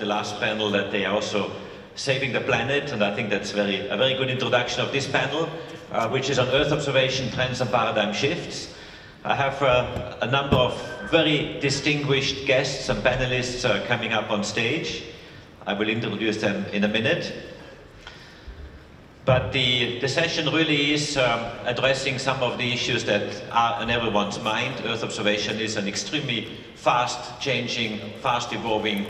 the last panel that they are also saving the planet, and I think that's a very good introduction of this panel, which is on Earth observation, trends and paradigm shifts. I have a number of very distinguished guests and panelists coming up on stage. I will introduce them in a minute. But the session really is addressing some of the issues that are on everyone's mind. Earth observation is an extremely fast-changing, fast-evolving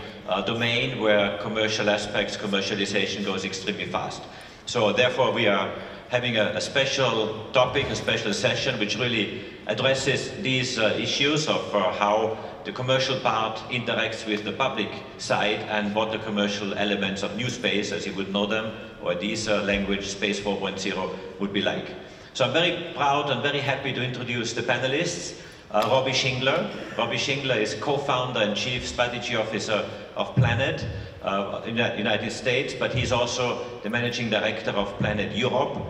domain where commercial aspects, commercialization goes extremely fast. So therefore we are having a special topic, a special session which really addresses these issues of how the commercial part interacts with the public side and what the commercial elements of new space, as you would know them, or this language, Space 4.0, would be like. So I'm very proud and very happy to introduce the panelists. Robbie Engler. Robbie Engler is co-founder and chief strategy officer of Planet in the United States, but he's also the managing director of Planet Europe,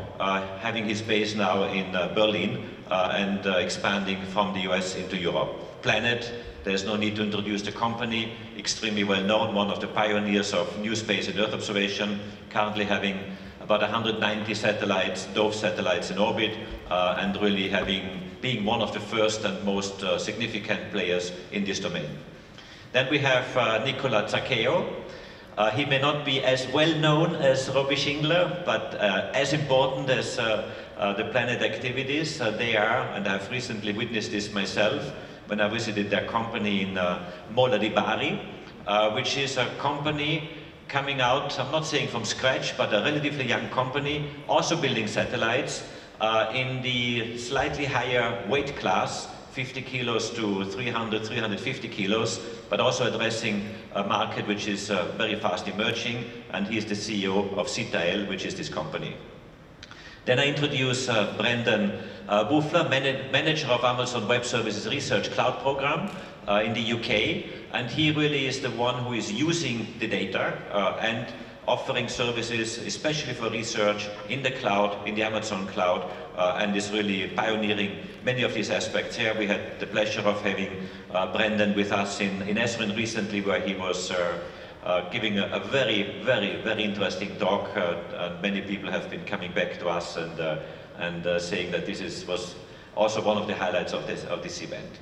having his base now in Berlin and expanding from the US into Europe. Planet, there's no need to introduce the company, extremely well known, one of the pioneers of new space and Earth observation, currently having about 190 satellites, Dove satellites in orbit, and really being one of the first and most significant players in this domain. Then we have Nicola Zaccheo. He may not be as well known as Robbie Engler, but as important as the Planet activities they are, and I've recently witnessed this myself when I visited their company in Mola di Bari, which is a company coming out, I'm not saying from scratch, but a relatively young company, also building satellites in the slightly higher weight class, 50 kilos to 300, 350 kilos, but also addressing a market which is very fast emerging, and he's the CEO of Citael, which is this company. Then I introduce Brendan Buffler, manager of Amazon Web Services Research Cloud Program in the UK, and he really is the one who is using the data and offering services, especially for research in the cloud, in the Amazon cloud, and is really pioneering many of these aspects here. We had the pleasure of having Brendan with us in Esrin recently, where he was giving a very interesting talk, and many people have been coming back to us and saying that this was also one of the highlights of this event.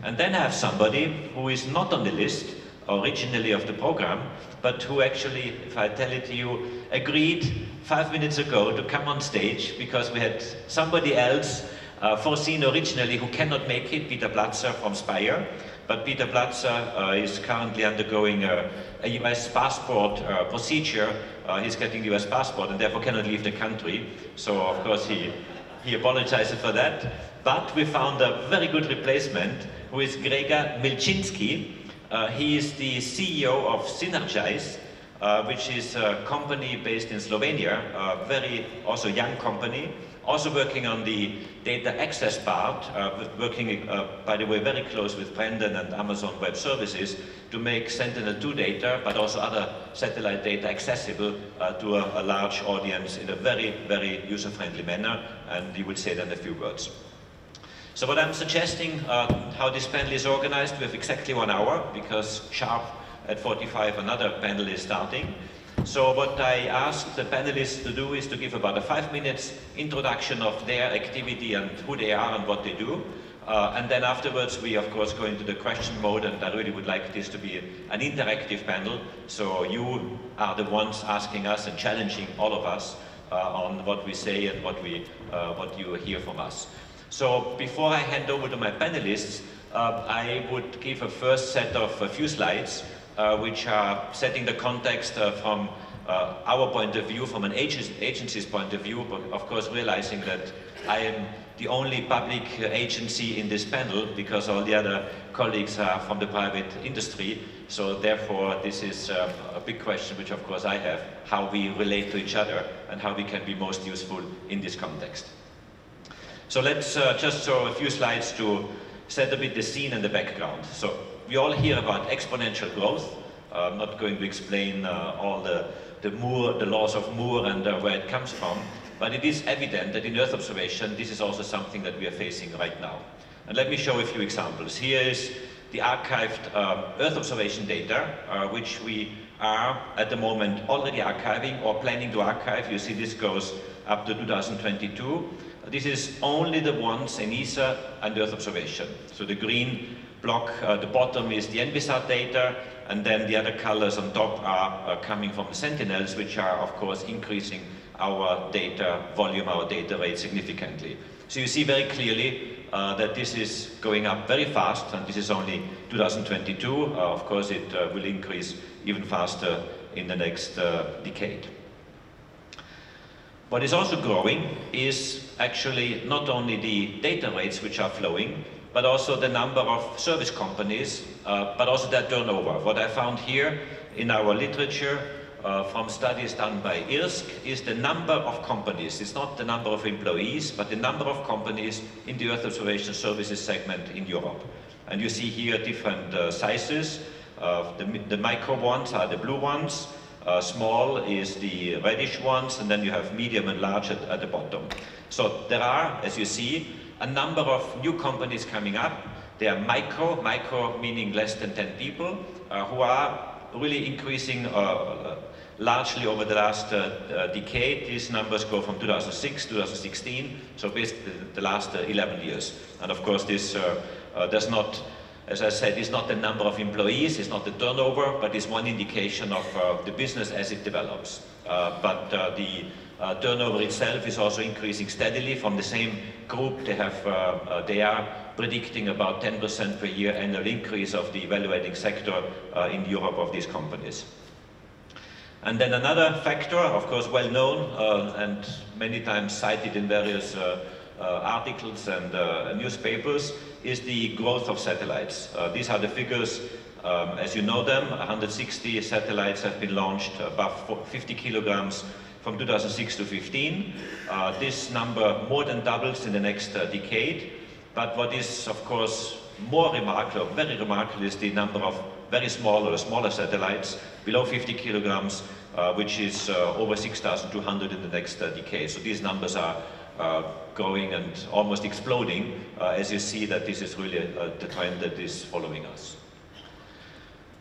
And then I have somebody who is not on the list originally of the program, but who actually, if I tell it to you, agreed 5 minutes ago to come on stage because we had somebody else foreseen originally who cannot make it, Peter Platzer from Spire. But Peter Platzer is currently undergoing a US passport procedure. He's getting the US passport and therefore cannot leave the country. So of course he apologizes for that. But we found a very good replacement who is Gregor Milczynski. He is the CEO of Synergize, which is a company based in Slovenia, a very also young company, also working on the data access part, working, by the way, very close with Brendan and Amazon Web Services to make Sentinel-2 data, but also other satellite data accessible to a large audience in a very user-friendly manner, and you will say that in a few words. So what I'm suggesting, how this panel is organized, we have exactly 1 hour, because sharp at 45 another panel is starting. So what I asked the panelists to do is to give about a 5 minutes introduction of their activity and who they are and what they do. And then afterwards we of course go into the question mode, and I really would like this to be an interactive panel. So you are the ones asking us and challenging all of us on what we say and what you hear from us. So before I hand over to my panelists, I would give a first set of a few slides which are setting the context from our point of view, from an agency's point of view, but of course realizing that I am the only public agency in this panel because all the other colleagues are from the private industry. So therefore this is a big question which of course I have, how we relate to each other and how we can be most useful in this context. So let's just show a few slides to set a bit the scene and the background. So we all hear about exponential growth. I'm not going to explain all the laws of Moore and where it comes from, but it is evident that in Earth observation this is also something that we are facing right now. And let me show a few examples. Here is the archived Earth observation data, which we are at the moment already archiving or planning to archive. You see this goes up to 2022. This is only the ones in ESA and Earth observation. So the green block at the bottom is the NBSAT data, and then the other colors on top are coming from the Sentinels, which are of course increasing our data volume, our data rate significantly. So you see very clearly that this is going up very fast, and this is only 2022. Of course, it will increase even faster in the next decade. What is also growing is actually not only the data rates which are flowing, but also the number of service companies, but also their turnover. What I found here in our literature from studies done by IRSC is the number of companies. It's not the number of employees, but the number of companies in the Earth observation services segment in Europe. And you see here different sizes. The micro ones are the blue ones, small is the reddish ones, and then you have medium and large at the bottom. So there are, as you see, a number of new companies coming up. They are micro meaning less than 10 people, who are really increasing largely over the last decade. These numbers go from 2006 to 2016, so basically the last 11 years. And of course this does not, as I said, is not the number of employees, it's not the turnover, but it's one indication of the business as it develops. But the turnover itself is also increasing steadily from the same group. They are predicting about 10% per year annual increase of the evaluating sector in Europe of these companies. And then another factor, of course well known and many times cited in various articles and newspapers, is the growth of satellites. These are the figures as you know them. 160 satellites have been launched above 50 kilograms from 2006 to 15. This number more than doubles in the next decade. But what is, of course, more remarkable, very remarkable, is the number of very small or smaller satellites below 50 kilograms, which is over 6,200 in the next decade. So these numbers are growing and almost exploding, as you see that this is really the trend that is following us.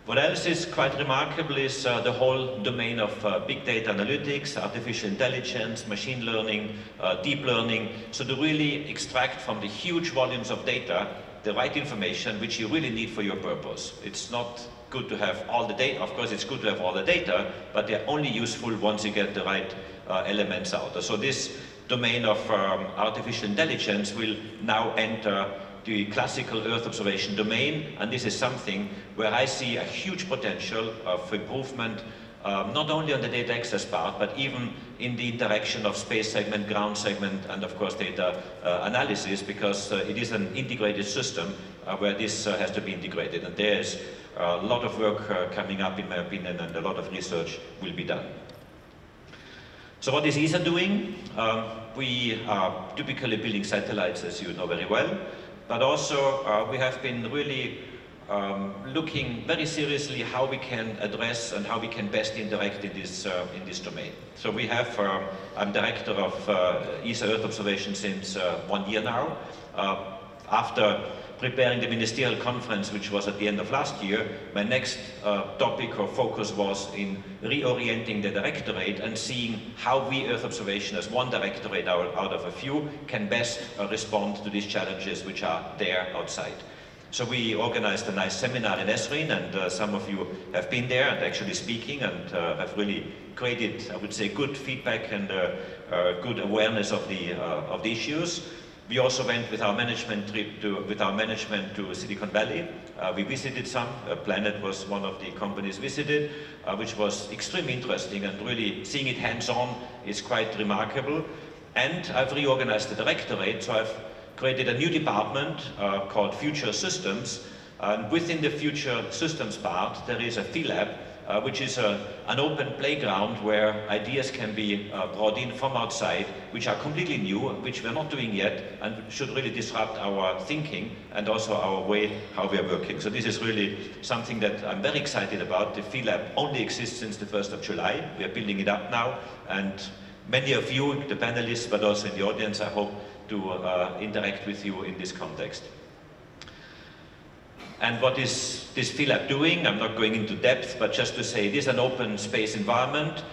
What else is quite remarkable is the whole domain of big data analytics, artificial intelligence, machine learning, deep learning. So to really extract from the huge volumes of data the right information which you really need for your purpose. It's not good to have all the data. Of course, it's good to have all the data, but they're only useful once you get the right elements out. So this domain of artificial intelligence will now enter the classical Earth observation domain, and this is something where I see a huge potential for improvement, not only on the data access part, but even in the interaction of space segment, ground segment, and of course data analysis, because it is an integrated system where this has to be integrated, and there's a lot of work coming up, in my opinion, and a lot of research will be done. So what is ESA doing? We are typically building satellites, as you know very well. But also we have been really looking very seriously how we can address and how we can best interact in this domain. So we have, I'm director of ESA Earth Observation since 1 year now. After preparing the ministerial conference, which was at the end of last year, my next topic or focus was in reorienting the directorate and seeing how we, Earth Observation, as one directorate out of a few, can best respond to these challenges which are there outside. So we organized a nice seminar in Esrin, and some of you have been there and actually speaking, and have really created, I would say, good feedback and good awareness of the issues. We also went with our management trip to Silicon Valley. We visited some. Planet was one of the companies visited, which was extremely interesting, and really seeing it hands-on is quite remarkable. And I've reorganized the directorate, so I've created a new department called Future Systems. And within the Future Systems part, there is a PhilLab, which is an open playground where ideas can be brought in from outside, which are completely new, which we're not doing yet, and should really disrupt our thinking and also our way how we are working. So this is really something that I'm very excited about. The PhilLab only exists since the 1st of July. We are building it up now, and many of you, the panelists, but also in the audience, I hope to interact with you in this context. And what is this PhilAb doing? I'm not going into depth, but just to say it is an open space environment.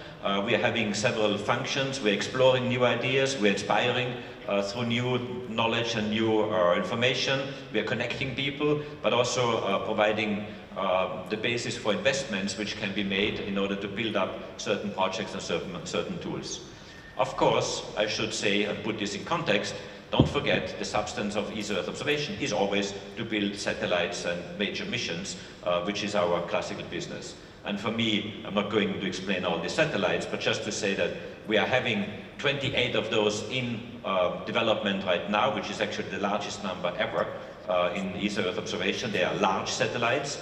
We are having several functions, we're exploring new ideas, we're inspiring through new knowledge and new information. We're connecting people, but also providing the basis for investments which can be made in order to build up certain projects and certain tools. Of course, I should say and put this in context, don't forget the substance of ESA Earth observation is always to build satellites and major missions, which is our classical business. And for me, I'm not going to explain all the satellites, but just to say that we are having 28 of those in development right now, which is actually the largest number ever in ESA Earth observation. They are large satellites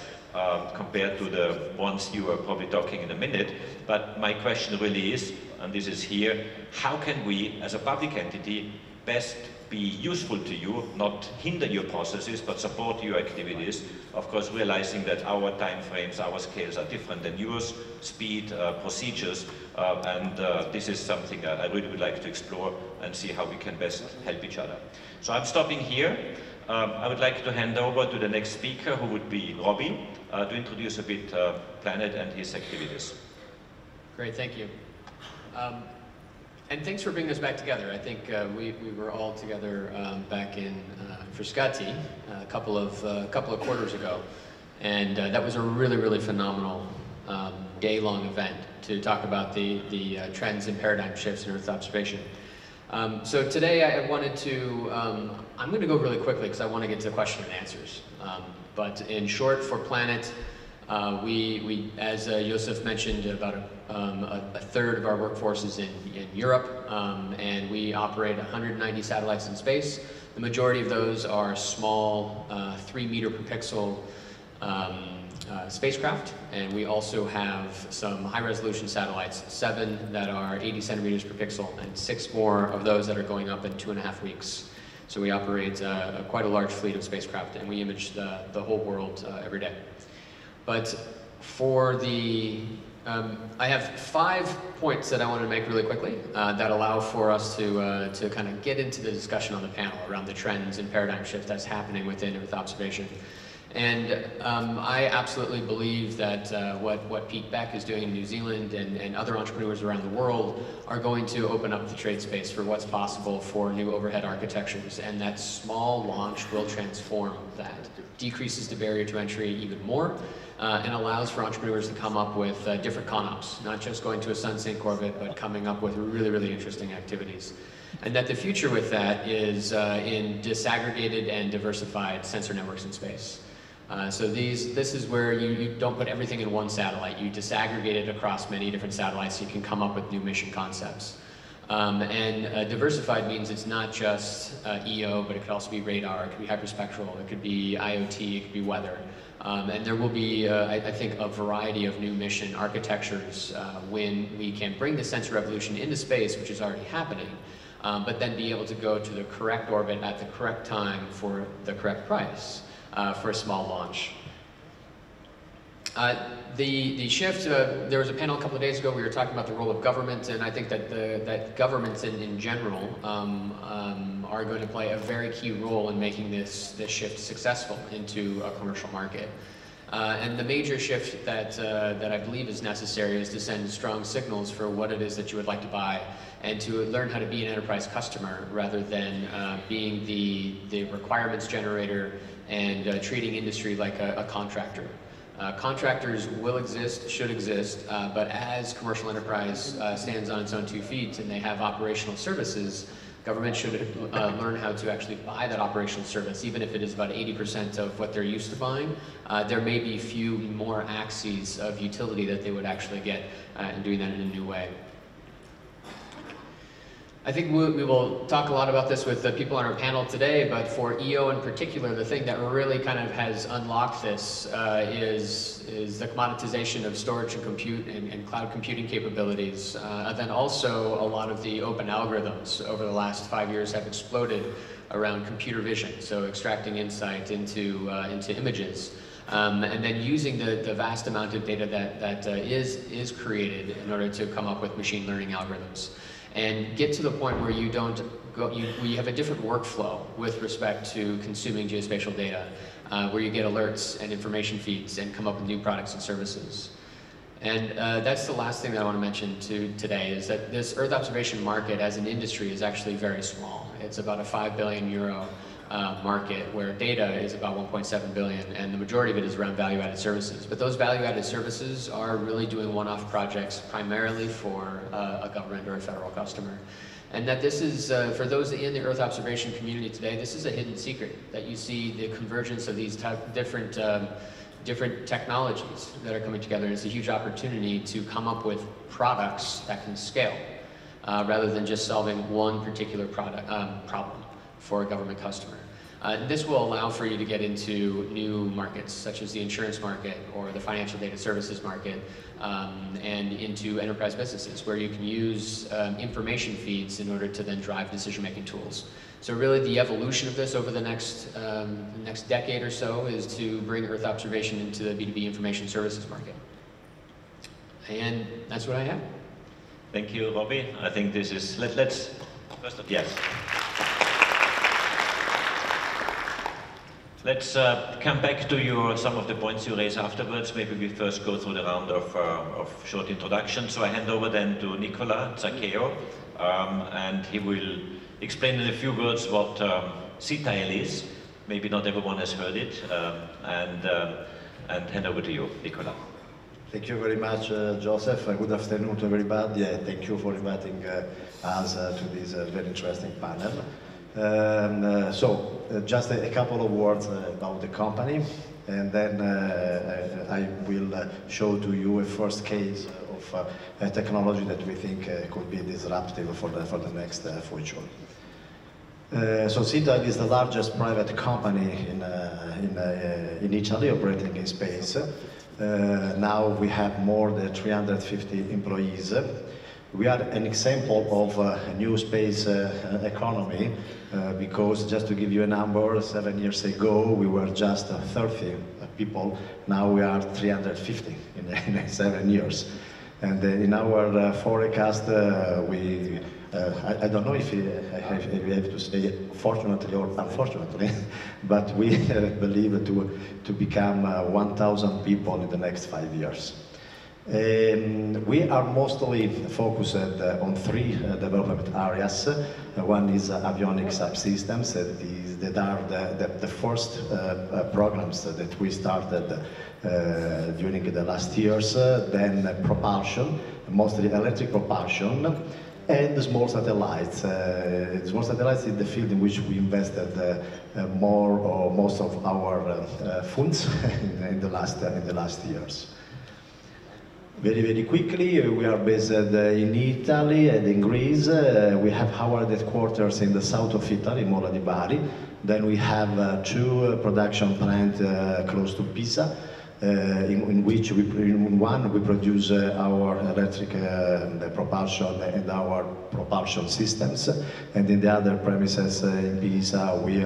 compared to the ones you are probably talking in a minute. But my question really is, and this is here, how can we, as a public entity, best be useful to you, not hinder your processes, but support your activities, of course realizing that our time frames, our scales are different than yours, speed, procedures, and this is something I really would like to explore and see how we can best help each other. So I'm stopping here. I would like to hand over to the next speaker, who would be Robbie, to introduce a bit Planet and his activities. Great, thank you. And thanks for bringing us back together. I think we were all together back in Frascati a couple of quarters ago, and that was a really phenomenal day-long event to talk about the trends and paradigm shifts in Earth observation. So today I wanted to, I'm going to go really quickly because I want to get to question and answers. But in short, for Planet, we as Josef mentioned, about a third of our workforce is in Europe, and we operate 190 satellites in space. The majority of those are small 3 meter per pixel spacecraft, and we also have some high-resolution satellites, 7 that are 80 centimeters per pixel, and 6 more of those that are going up in 2.5 weeks. So we operate quite a large fleet of spacecraft, and we image the whole world every day. But for the, I have 5 points that I want to make really quickly that allow for us to kind of get into the discussion on the panel around the trends and paradigm shift that's happening within Earth observation. And I absolutely believe that what Pete Beck is doing in New Zealand and other entrepreneurs around the world are going to open up the trade space for what's possible for new overhead architectures, and that small launch will transform that. Decreases the barrier to entry even more, and allows for entrepreneurs to come up with different con-ops, not just going to a sun-sync orbit, but coming up with really interesting activities. And that the future with that is in disaggregated and diversified sensor networks in space. So this is where you don't put everything in one satellite. You disaggregate it across many different satellites so you can come up with new mission concepts. Diversified means it's not just EO, but it could also be radar, it could be hyperspectral, it could be IoT, it could be weather. And there will be, I think, a variety of new mission architectures when we can bring the sensor revolution into space, which is already happening, but then be able to go to the correct orbit at the correct time for the correct price for a small launch. The shift, there was a panel a couple of days ago, we were talking about the role of government, and I think that that governments in general are going to play a very key role in making this shift successful into a commercial market. And the major shift that I believe is necessary is to send strong signals for what it is that you would like to buy, and to learn how to be an enterprise customer rather than being the requirements generator and treating industry like a contractor. Contractors will exist, should exist, but as commercial enterprise stands on its own 2 feet and they have operational services, government should learn how to actually buy that operational service, even if it is about 80% of what they're used to buying. There may be few more axes of utility that they would actually get in doing that in a new way. I think we will talk a lot about this with the people on our panel today, but for EO in particular, the thing that really kind of has unlocked this is the commoditization of storage and compute and cloud computing capabilities. Then also a lot of the open algorithms over the last 5 years have exploded around computer vision, so extracting insight into images. And then using the vast amount of data that is created in order to come up with machine learning algorithms. And get to the point where you don't you have a different workflow with respect to consuming geospatial data, where you get alerts and information feeds and come up with new products and services. And that's the last thing that I want to mention today, is that this Earth observation market as an industry is actually very small. It's about a €5 billion market, where data is about 1.7 billion, and the majority of it is around value-added services. But those value-added services are really doing one-off projects primarily for a government or a federal customer. And that this is, for those in the Earth observation community today, this is a hidden secret, that you see the convergence of these different technologies that are coming together. And it's a huge opportunity to come up with products that can scale, rather than just solving one particular problem for a government customer. This will allow for you to get into new markets, such as the insurance market or the financial data services market, and into enterprise businesses, where you can use information feeds in order to then drive decision-making tools. So really the evolution of this over the next decade or so is to bring Earth observation into the B2B information services market. And that's what I have. Thank you, Robbie. I think this is, let's yes. Let's come back to some of the points you raised afterwards. Maybe we first go through the round of short introductions. So I hand over then to Nicola Zaccheo, and he will explain in a few words what CTIL is. Maybe not everyone has heard it, and hand over to you, Nicola. Thank you very much, Joseph. Good afternoon to everybody. Thank you for inviting us to this very interesting panel. Just a couple of words about the company, and then I will show to you a first case of a technology that we think could be disruptive for the next future. So CTIL is the largest private company in Italy operating in space. Now we have more than 350 employees. We are an example of a new space economy, because just to give you a number, 7 years ago we were just 30 people. Now we are 350 in 7 years. And in our forecast, I don't know if we have to say fortunately or unfortunately, but we believe to become 1,000 people in the next 5 years. We are mostly focused on three development areas. One is avionics subsystems, that are the first programs that we started during the last years. Then propulsion, mostly electric propulsion, and small satellites. Small satellites is the field in which we invested most of our funds in the last years. Very quickly, we are based in Italy and in Greece. We have our headquarters in the south of Italy, Mola di Bari. Then we have two production plants close to Pisa, in which in one we produce our electric propulsion and our propulsion systems, and in the other premises in Pisa we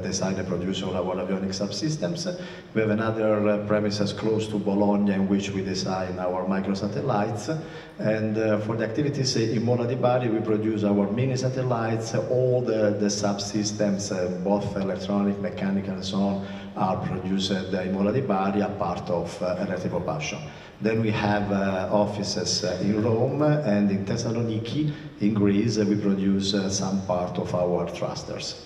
design and produce all our avionics subsystems. We have another premises close to Bologna in which we design our microsatellites, and for the activities in Mola di Bari we produce our mini satellites. All the subsystems, both electronic, mechanical and so on, are produced in Mola di Bari, a part of electric propulsion. Then we have offices in Rome and in Thessaloniki, in Greece. We produce some part of our thrusters.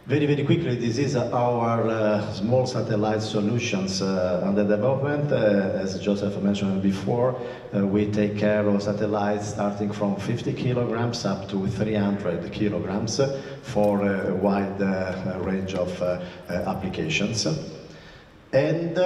Very quickly, this is our small satellite solutions under development. As Joseph mentioned before, we take care of satellites starting from 50 kilograms up to 300 kilograms for a wide range of applications. And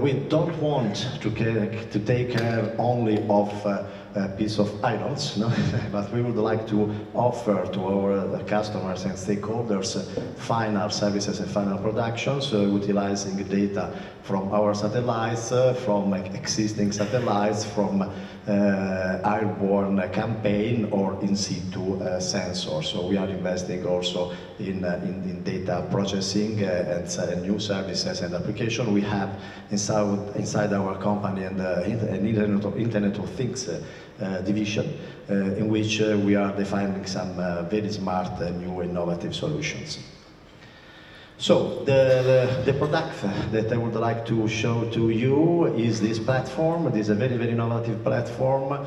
we don't want to take care only of a piece of islands, no? But we would like to offer to our customers and stakeholders final services and final productions, utilizing data from our satellites, from existing satellites, from airborne campaign or in situ sensors. So we are investing also in data processing and new services and applications. We have inside our company and Internet of Things division, in which we are defining some very smart new innovative solutions. So the product that I would like to show to you is this platform. It is a very, very innovative platform.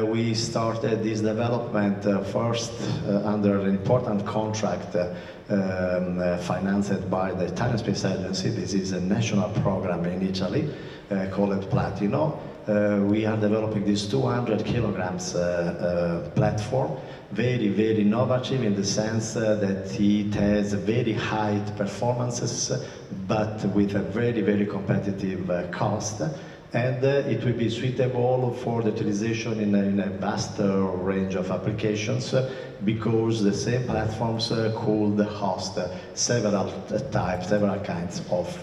We started this development first under an important contract financed by the Italian Space Agency. This is a national program in Italy called Pardigm. We are developing this 200 kilograms platform, very, very innovative in the sense that it has very high performances, but with a very, very competitive cost. And it will be suitable for the utilization in a vast range of applications, because the same platforms could host several kinds of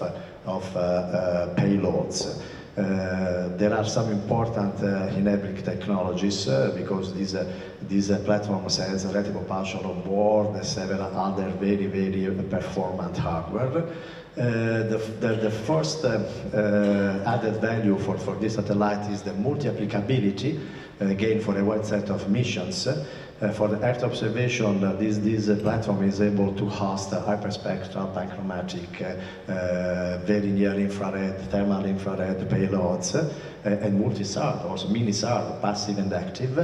payloads. There are some important enabling technologies because this platform has a relative propulsion on board and several other very, very performant hardware. The first added value for this satellite is the multi-applicability, again for a wide set of missions. For the Earth observation, this platform is able to host hyperspectral, panchromatic, very near infrared, thermal infrared payloads, and multi-SAR, also mini-SAR, passive and active.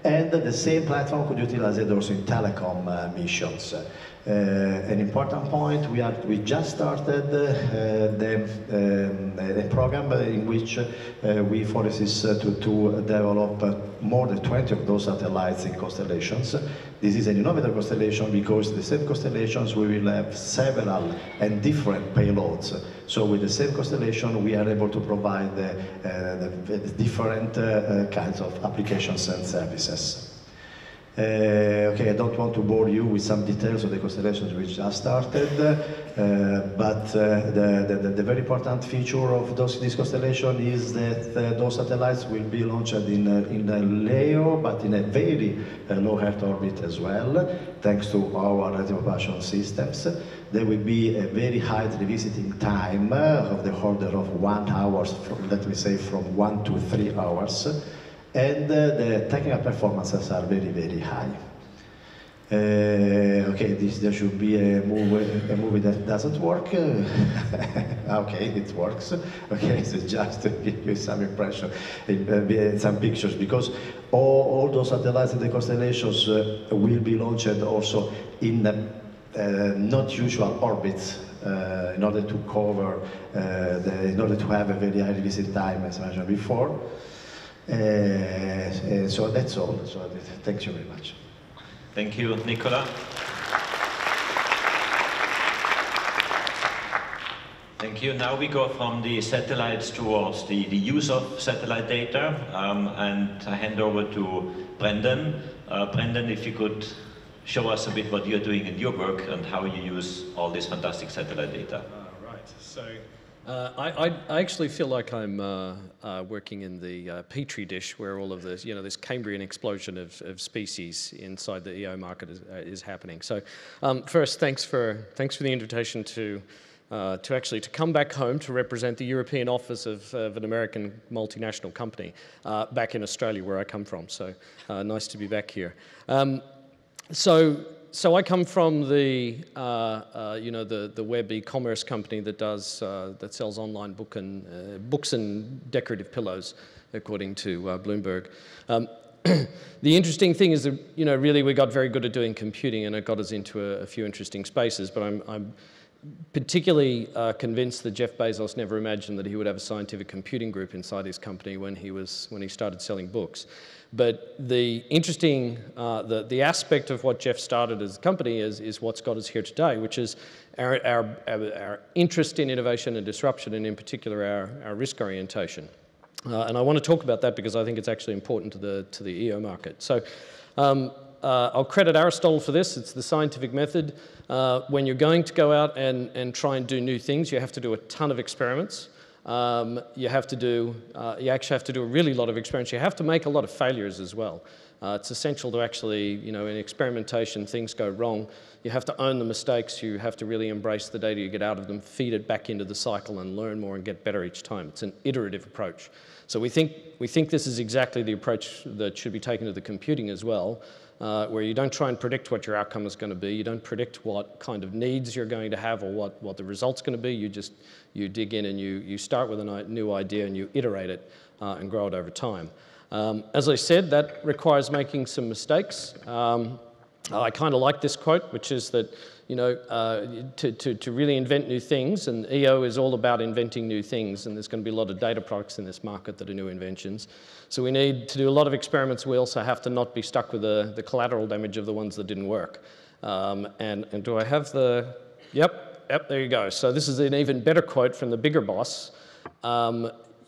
And the same platform could utilize it also in telecom missions. An important point, we just started a program in which we foresee to develop more than 20 of those satellites in constellations. This is an innovative constellation because the same constellations we will have several and different payloads. So with the same constellation we are able to provide the different kinds of applications and services. Okay, I don't want to bore you with some details of the constellations we just started, but the very important feature of this constellation is that those satellites will be launched in LEO, but in a very low Earth orbit as well, thanks to our relative propulsion systems. There will be a very high revisiting time of the order of 1 hour, let me say from 1 to 3 hours. And the technical performances are very, very high. Okay, there should be a movie that doesn't work. Okay, it works. Okay, so just to give you some impression, some pictures, because all those satellites in the constellations will be launched also in not usual orbits. In order to cover, in order to have a very high revisiting time, as I mentioned before. So that's all. So thank you very much. Thank you, Nicola. Thank you. Now we go from the satellites towards the use of satellite data, and I hand over to Brendan. Brendan, if you could show us a bit what you're doing in your work and how you use all this fantastic satellite data. Right. So I actually feel like I'm working in the petri dish where all of this, this Cambrian explosion of species inside the EO market is happening. So first, thanks for the invitation to come back home to represent the European office of an American multinational company back in Australia, where I come from. So nice to be back here. So I come from the web e-commerce company that sells online books and decorative pillows, according to Bloomberg. The interesting thing is that really we got very good at doing computing, and it got us into a few interesting spaces. But I'm particularly convinced that Jeff Bezos never imagined that he would have a scientific computing group inside his company when he started selling books. But the interesting, the aspect of what Jeff started as a company is what's got us here today, which is our interest in innovation and disruption, and in particular our risk orientation. And I want to talk about that because I think it's actually important to the EO market. So I'll credit Aristotle for this. It's the scientific method. When you're going to go out and try and do new things, you have to do a ton of experiments. You actually have to do a really lot of experiments. You have to make a lot of failures as well. It's essential to actually, in experimentation, things go wrong. You have to own the mistakes. You have to really embrace the data you get out of them, feed it back into the cycle and learn more and get better each time. It's an iterative approach. So we think this is exactly the approach that should be taken to the computing as well, where you don't try and predict what your outcome is going to be. You don't predict what kind of needs you're going to have or what the result's going to be. You dig in and you start with a new idea and you iterate it and grow it over time. As I said, that requires making some mistakes. I kind of like this quote, which is that, to really invent new things, and EO is all about inventing new things, and there's going to be a lot of data products in this market that are new inventions. So we need to do a lot of experiments. We also have to not be stuck with the collateral damage of the ones that didn't work. And do I have the, yep, there you go. So this is an even better quote from the bigger boss.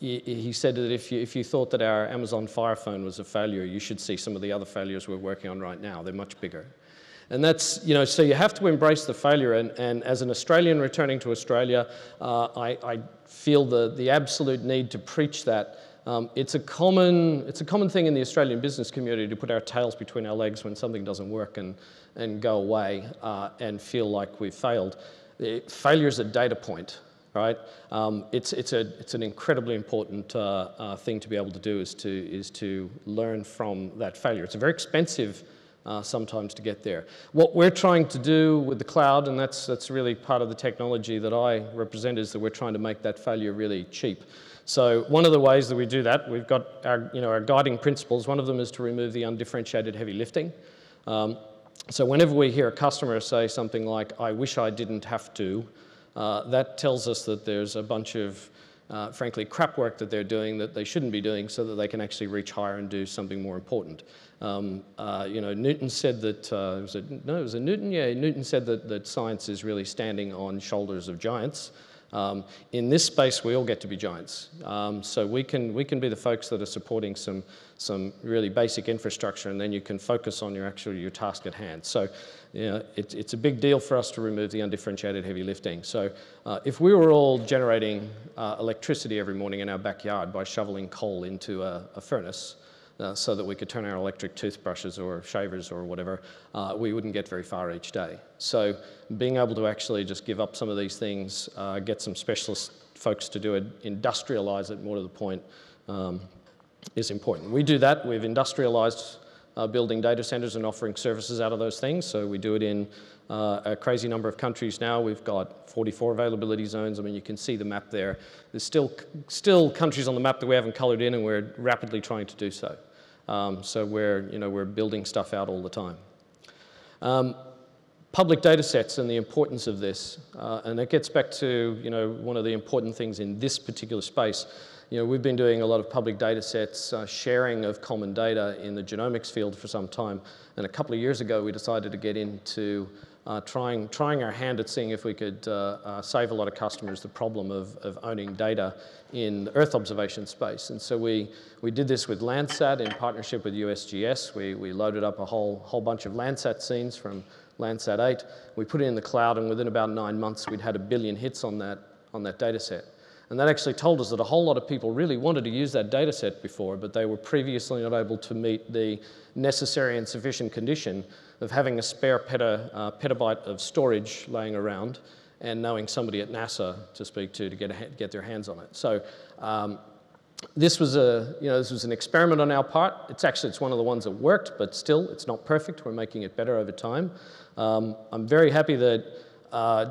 He said that if you thought that our Amazon Fire Phone was a failure, you should see some of the other failures we're working on right now. They're much bigger. And that's, so you have to embrace the failure. And as an Australian returning to Australia, I feel the absolute need to preach that. It's a common thing in the Australian business community to put our tails between our legs when something doesn't work and go away and feel like we've failed. Failure is a data point. Right? It's an incredibly important thing to be able to do is to learn from that failure. It's very expensive sometimes to get there. What we're trying to do with the cloud, and that's really part of the technology that I represent, is that we're trying to make that failure really cheap. So one of the ways that we do that, we've got our guiding principles. One of them is to remove the undifferentiated heavy lifting. So whenever we hear a customer say something like, "I wish I didn't have to," that tells us that there's a bunch of, frankly, crap work that they're doing that they shouldn't be doing so that they can actually reach higher and do something more important. Newton said that, was it Newton? Yeah, Newton said that science is really standing on shoulders of giants. In this space, we all get to be giants. So we can be the folks that are supporting some really basic infrastructure, and then you can focus on your task at hand. So it's a big deal for us to remove the undifferentiated heavy lifting. So if we were all generating electricity every morning in our backyard by shoveling coal into a furnace, so that we could turn our electric toothbrushes or shavers or whatever, we wouldn't get very far each day. So being able to actually just give up some of these things, get some specialist folks to do it, industrialize it more to the point, is important. We do that. We've industrialized building data centers and offering services out of those things. So we do it in a crazy number of countries now. We've got 44 availability zones. I mean, you can see the map there. There's still countries on the map that we haven't colored in, and we're rapidly trying to do so. So we're building stuff out all the time. Public data sets and the importance of this, and it gets back to one of the important things in this particular space. We've been doing a lot of public data sets, sharing of common data in the genomics field for some time, and a couple of years ago we decided to get into trying our hand at seeing if we could save a lot of customers the problem of owning data in the Earth observation space. And so we did this with Landsat in partnership with USGS. We loaded up a whole bunch of Landsat scenes from Landsat 8. We put it in the cloud, and within about 9 months we'd had 1 billion hits on that data set. And that actually told us that a whole lot of people really wanted to use that data set before, but they were previously not able to meet the necessary and sufficient condition of having a spare petabyte of storage laying around and knowing somebody at NASA to speak to get their hands on it. So this was an experiment on our part. It's one of the ones that worked, but still it's not perfect. We're making it better over time. I'm very happy that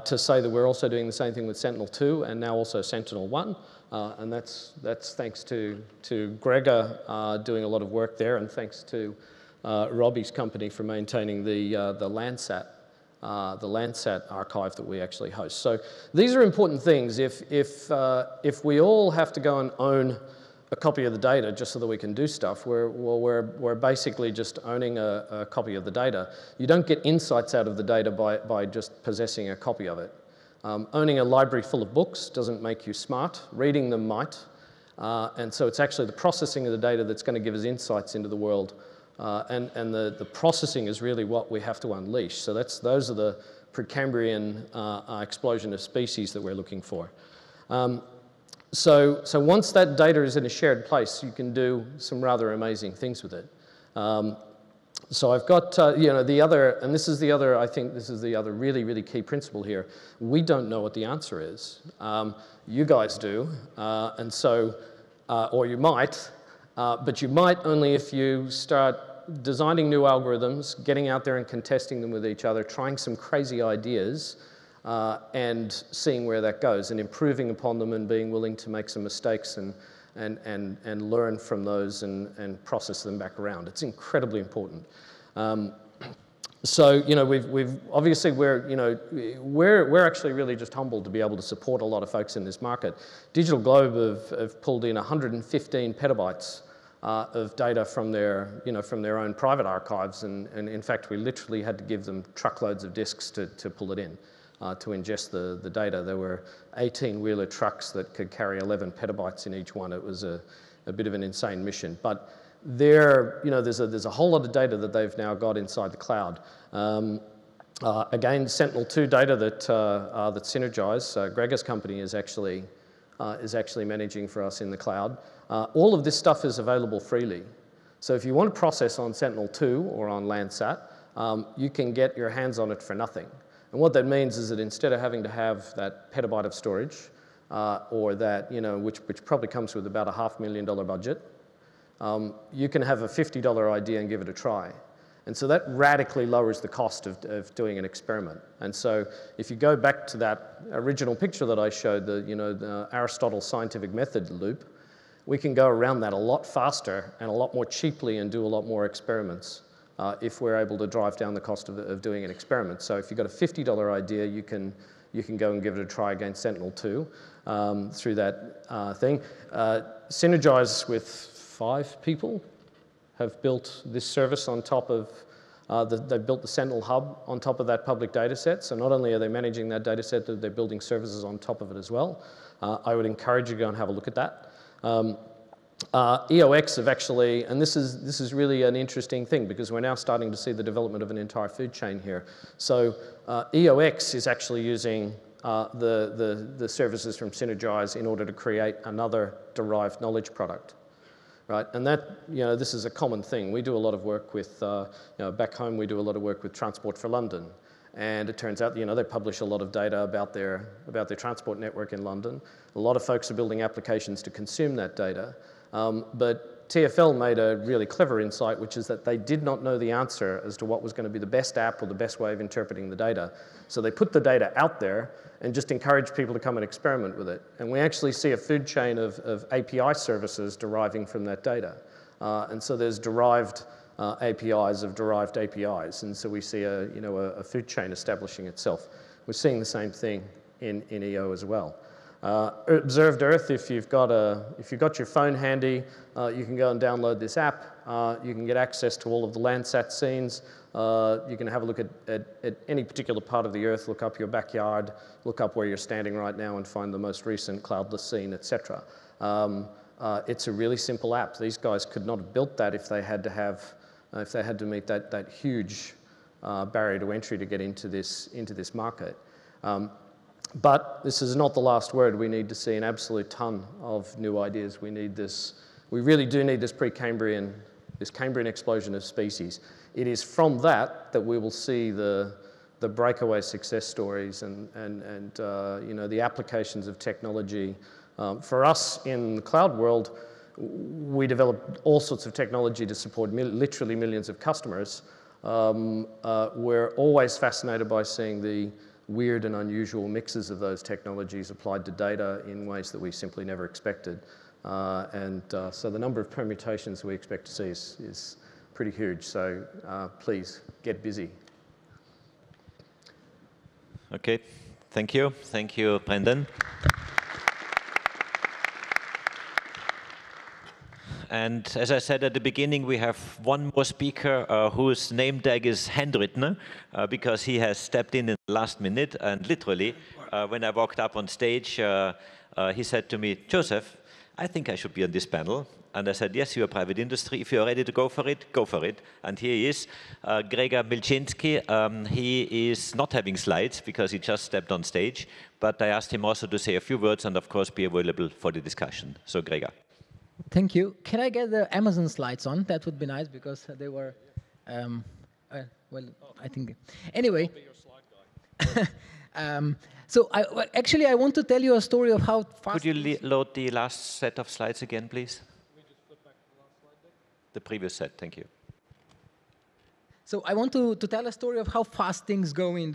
to say that we're also doing the same thing with Sentinel-2 and now also Sentinel-1, and that's thanks to Gregor doing a lot of work there, and thanks to Robbie's company for maintaining the Landsat archive that we actually host. So these are important things. If we all have to go and own a copy of the data just so that we can do stuff, we're basically just owning a copy of the data. You don't get insights out of the data by just possessing a copy of it. Owning a library full of books doesn't make you smart. Reading them might. And so it's actually the processing of the data that's going to give us insights into the world. And the processing is really what we have to unleash. So those are the Precambrian explosion of species that we're looking for. So once that data is in a shared place, you can do some rather amazing things with it. So I've got, you know, the other, and this is the other, I think this is the other really, really key principle here. We don't know what the answer is. You guys do, and so, or you might, but you might only if you start designing new algorithms, getting out there and contesting them with each other, trying some crazy ideas, and seeing where that goes, and improving upon them and being willing to make some mistakes and learn from those and process them back around. It's incredibly important. So, you know, we've obviously we're actually really just humbled to be able to support a lot of folks in this market. Digital Globe have pulled in 115 petabytes of data from their, you know, from their own private archives, and in fact we literally had to give them truckloads of disks to pull it in. To ingest the data. There were 18-wheeler trucks that could carry 11 petabytes in each one. It was a bit of an insane mission. But there, you know, there's a whole lot of data that they've now got inside the cloud. Again, Sentinel-2 data that Synergize, Gregor's company, is actually managing for us in the cloud. All of this stuff is available freely. So if you want to process on Sentinel-2 or on Landsat, you can get your hands on it for nothing. And what that means is that instead of having to have that petabyte of storage, or that, you know, which probably comes with about a $500,000 budget, you can have a $50 idea and give it a try. And so that radically lowers the cost of doing an experiment. And so if you go back to that original picture that I showed, the Aristotle scientific method loop, we can go around that a lot faster and a lot more cheaply and do a lot more experiments. If we're able to drive down the cost of doing an experiment. So if you've got a $50 idea, you can go and give it a try against Sentinel-2 through that thing. Synergize with 5 people have built this service on top of, they've built the Sentinel Hub on top of that public data set. So not only are they managing that data set, they're building services on top of it as well. I would encourage you to go and have a look at that. EOX have actually, and this is really an interesting thing because we're now starting to see the development of an entire food chain here. So EOX is actually using the services from Synergize in order to create another derived knowledge product, right? And that, you know, this is a common thing. We do a lot of work with, you know, back home we do a lot of work with Transport for London. And it turns out, you know, they publish a lot of data about their transport network in London. A lot of folks are building applications to consume that data. But TfL made a really clever insight, which is that they did not know the answer as to what was going to be the best app or the best way of interpreting the data. So they put the data out there and just encouraged people to come and experiment with it. And we actually see a food chain of API services deriving from that data. And so there's derived APIs of derived APIs. And so we see a food chain establishing itself. We're seeing the same thing in EO as well. Observed Earth, if you've got your phone handy, you can go and download this app. You can get access to all of the Landsat scenes. You can have a look at any particular part of the Earth, look up your backyard, look up where you're standing right now and find the most recent cloudless scene, etc. It's a really simple app. These guys could not have built that if they had to meet that huge barrier to entry to get into this market. But this is not the last word. We need to see an absolute ton of new ideas. We really do need this Cambrian explosion of species. It is from that we will see the breakaway success stories and you know, the applications of technology. For us in the cloud world, we developed all sorts of technology to support literally millions of customers. We're always fascinated by seeing the weird and unusual mixes of those technologies applied to data in ways that we simply never expected. So the number of permutations we expect to see is pretty huge. So please get busy. Okay, thank you. Thank you, Brendan. And as I said at the beginning, we have one more speaker whose name tag is handwritten because he has stepped in the last minute. And literally, when I walked up on stage, he said to me, "Joseph, I think I should be on this panel." And I said, "Yes, you're a private industry. If you're ready to go for it, go for it." And here he is, Gregor Milczynski. He is not having slides because he just stepped on stage. But I asked him also to say a few words and, of course, be available for the discussion. So, Gregor. Thank you. Can I get the Amazon slides on? That would be nice because they were Well, I think. Anyway. So actually, I want to tell you a story of how fast. Could you load the last set of slides again, please? We just flip back to the last slide deck. The previous set, thank you. So I want to tell a story of how fast things go in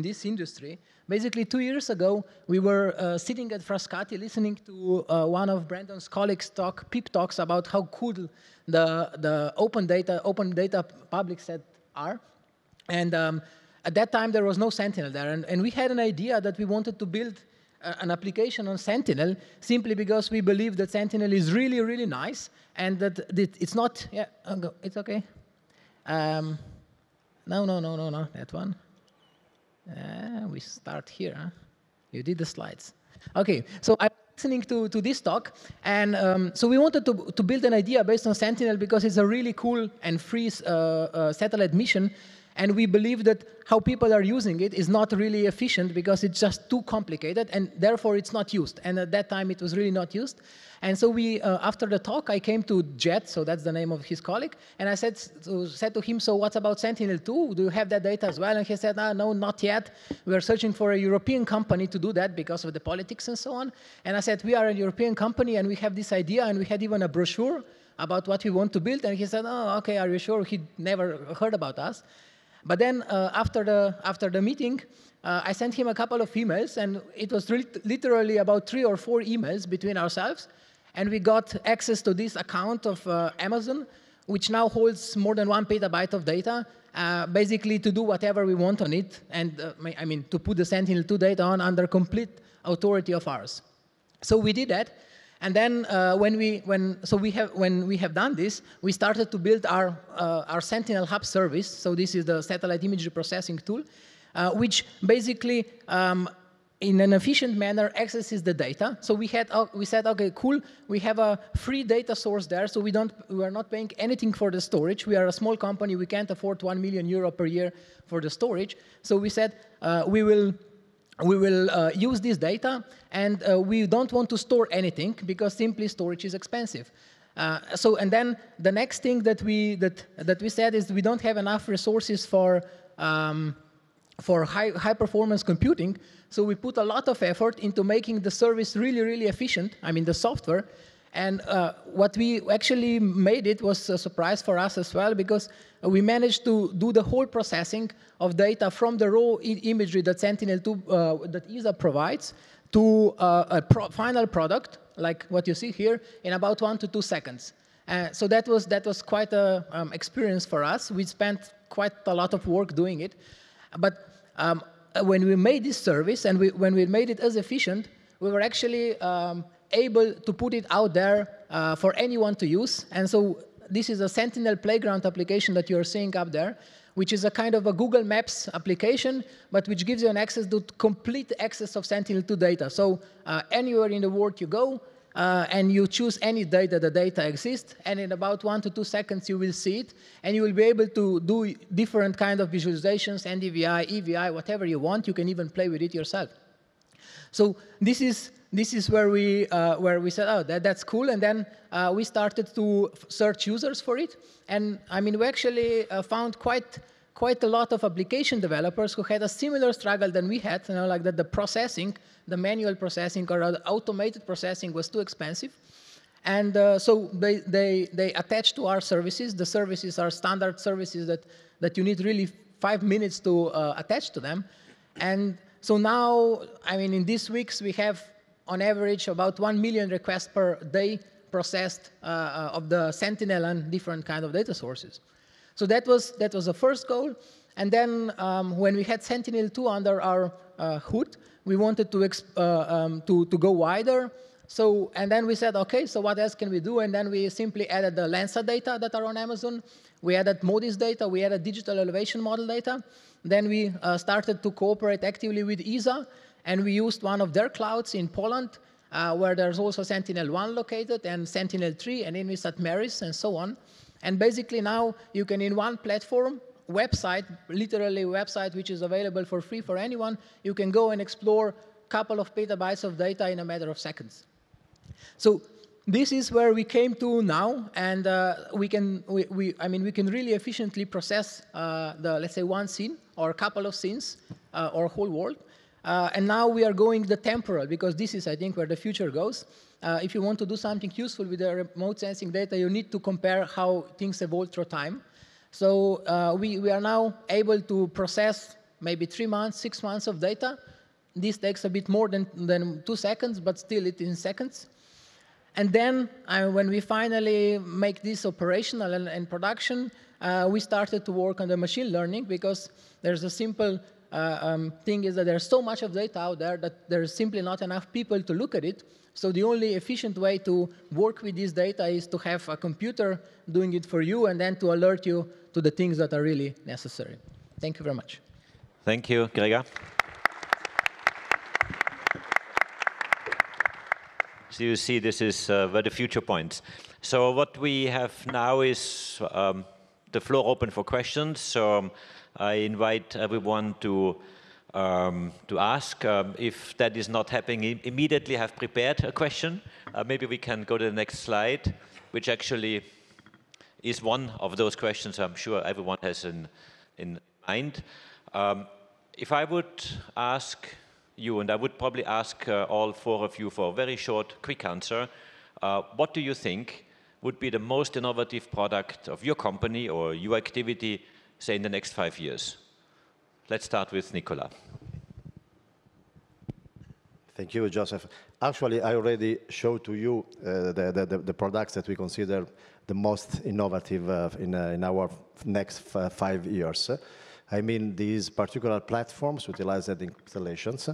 this industry. Basically, 2 years ago, we were sitting at Frascati listening to one of Brandon's colleagues PIP talks about how cool the open data public set are. And at that time, there was no Sentinel there. And we had an idea that we wanted to build an application on Sentinel simply because we believe that Sentinel is really, really nice and that it's not, yeah, it's okay. No, that one. We start here, huh? You did the slides. Okay, so I'm listening to this talk, and so we wanted to build an idea based on Sentinel because it's a really cool and free satellite mission, and we believe that how people are using it is not really efficient because it's just too complicated, and therefore it's not used. And at that time, it was really not used. And so we, after the talk, I came to Jet, so that's the name of his colleague, and I said to him, so what's about Sentinel-2? Do you have that data as well? And he said, no, not yet. We are searching for a European company to do that because of the politics and so on. And I said, we are a European company, and we have this idea, and we had even a brochure about what we want to build. And he said, oh, okay, are you sure? He never heard about us. But then after the meeting, I sent him a couple of emails, and it was literally about 3 or 4 emails between ourselves. And we got access to this account of Amazon, which now holds more than 1 petabyte of data, basically to do whatever we want on it, and I mean, to put the Sentinel-2 data on under complete authority of ours. So we did that, and then when we have done this, we started to build our Sentinel Hub Service. So this is the satellite imagery processing tool, which basically in an efficient manner accesses the data. So we said, okay, cool, we have a free data source there, so we are not paying anything for the storage. We are a small company, we can't afford 1 million euro per year for the storage. So we said we will use this data, and we don't want to store anything because simply storage is expensive. And then the next thing that we said is we don't have enough resources for high performance computing, so we put a lot of effort into making the service really, really efficient, I mean the software, and what we actually made it was a surprise for us as well, because we managed to do the whole processing of data from the raw imagery that Sentinel-2, that ESA provides, to a final product, like what you see here, in about 1 to 2 seconds. So that was quite an experience for us. We spent quite a lot of work doing it. But when we made this service and when we made it as efficient, we were actually able to put it out there for anyone to use. And so this is a Sentinel Playground application that you're seeing up there, which is a kind of a Google Maps application, but which gives you an access to complete access of Sentinel-2 data. So anywhere in the world you go, and you choose any day that the data exists, and in about 1 to 2 seconds you will see it, and you will be able to do different kind of visualizations, NDVI, EVI, whatever you want. You can even play with it yourself. So this is where we said, oh, that's cool, and then we started to search users for it, and I mean we actually found quite a lot of application developers who had a similar struggle than we had, like that the processing, the manual processing or the automated processing was too expensive. And so they attached to our services. The services are standard services that you need really 5 minutes to attach to them. And so now, I mean, in these weeks, we have on average about 1 million requests per day processed of the Sentinel and different kind of data sources. So that was the first goal, and then when we had Sentinel-2 under our hood, we wanted to go wider. So and then we said, okay, so what else can we do? And then we simply added the Landsat data that are on Amazon. We added MODIS data. We added digital elevation model data. Then we started to cooperate actively with ESA, and we used one of their clouds in Poland, where there's also Sentinel-1 located, and Sentinel-3, and Invisat Maris, and so on. And basically now you can, in one platform, website, literally a website which is available for free for anyone, you can go and explore a couple of petabytes of data in a matter of seconds. So this is where we came to now, and we can really efficiently process let's say one scene or a couple of scenes or whole world. And now we are going the temporal, because this is, I think, where the future goes. If you want to do something useful with the remote sensing data, you need to compare how things evolve through time. So we are now able to process maybe 3 months, 6 months of data. This takes a bit more than 2 seconds, but still it is in seconds. And then when we finally make this operational and production, we started to work on the machine learning, because there's a simple thing is that there's so much of data out there that there's simply not enough people to look at it. So the only efficient way to work with this data is to have a computer doing it for you and then to alert you to the things that are really necessary. Thank you very much. Thank you, Gregor. So you see, this is where the future points. So what we have now is the floor open for questions. So I invite everyone to ask. If that is not happening immediately, have prepared a question. Maybe we can go to the next slide, which actually is one of those questions I'm sure everyone has in mind. If I would ask you, and I would probably ask all 4 of you for a very short, quick answer, what do you think would be the most innovative product of your company or your activity, say, in the next 5 years? Let's start with Nicola. Thank you, Joseph. Actually, I already showed to you the products that we consider the most innovative in our next 5 years. I mean, these particular platforms utilized in installations.